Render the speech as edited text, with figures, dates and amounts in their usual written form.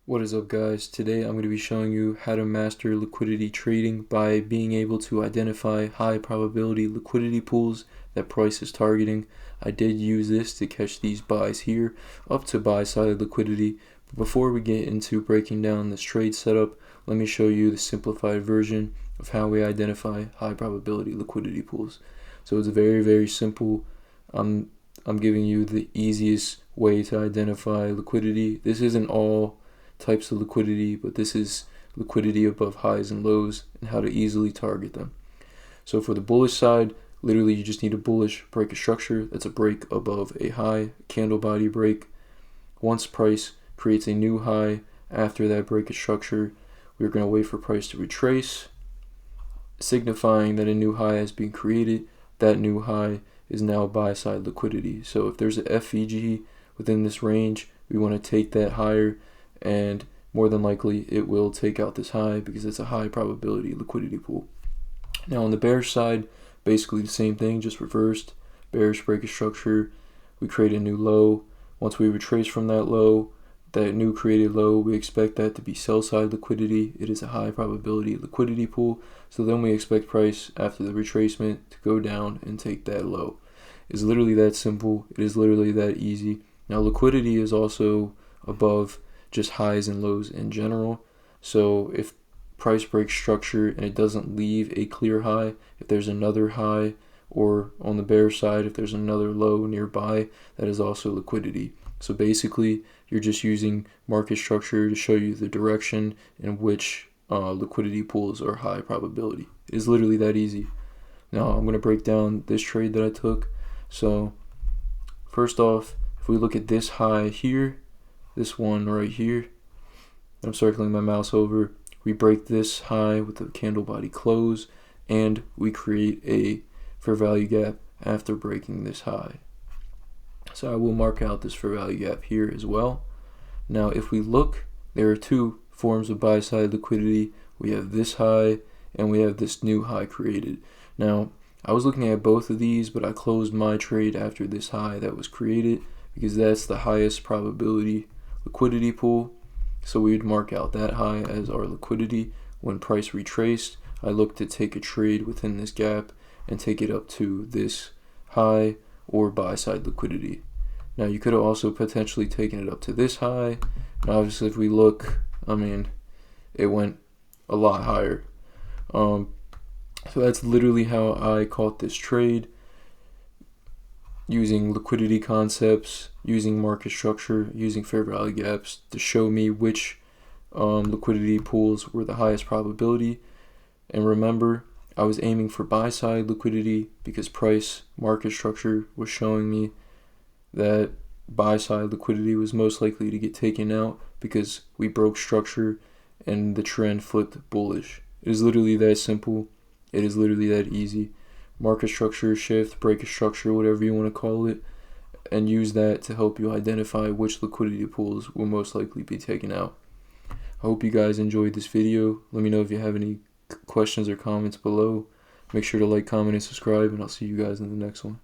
What is up, guys? Today I'm going to be showing you how to master liquidity trading by being able to identify high probability liquidity pools that price is targeting. I did use this to catch these buys here up to buy side liquidity. But before we get into breaking down this trade setup, let me show you the simplified version of how we identify high probability liquidity pools. So it's very simple. I'm giving you the easiest way to identify liquidity. This isn't all types of liquidity, but this is liquidity above highs and lows and how to easily target them. So for the bullish side, literally you just need a bullish break of structure. That's a break above a high, candle body break. Once price creates a new high after that break of structure, we're going to wait for price to retrace, signifying that a new high has been created. That new high is now buy side liquidity. So if there's a FVG within this range, we want to take that higher, and more than likely it will take out this high because it's a high probability liquidity pool. Now on the bearish side, basically the same thing, just reversed. Bearish break of structure, we create a new low. Once we retrace from that low, that new created low, we expect that to be sell side liquidity. It is a high probability liquidity pool, so then we expect price after the retracement to go down and take that low. It's literally that simple. It is literally that easy. Now liquidity is also above just highs and lows in general. So if price breaks structure and it doesn't leave a clear high, if there's another high, or on the bear side, if there's another low nearby, that is also liquidity. So basically, you're just using market structure to show you the direction in which liquidity pools are high probability. It is literally that easy. Now I'm going to break down this trade that I took. So first off, if we look at this high here, this one right here that I'm circling my mouse over, we break this high with the candle body close, and we create a fair value gap after breaking this high. So I will mark out this fair value gap here as well. Now if we look, there are two forms of buy side liquidity. We have this high and we have this new high created. Now I was looking at both of these, but I closed my trade after this high that was created because that's the highest probability liquidity pool. So we would mark out that high as our liquidity. When price retraced, I looked to take a trade within this gap and take it up to this high or buy side liquidity. Now you could have also potentially taken it up to this high, and obviously if we look, it went a lot higher. So that's literally how I caught this trade, using liquidity concepts, using market structure, using fair value gaps to show me which liquidity pools were the highest probability. And remember, I was aiming for buy side liquidity because price market structure was showing me that buy side liquidity was most likely to get taken out because we broke structure and the trend flipped bullish. It is literally that simple. It is literally that easy. Market structure shift, break a structure, whatever you want to call it, and use that to help you identify which liquidity pools will most likely be taken out. I hope you guys enjoyed this video. Let me know if you have any questions or comments below. Make sure to like, comment, and subscribe, and I'll see you guys in the next one.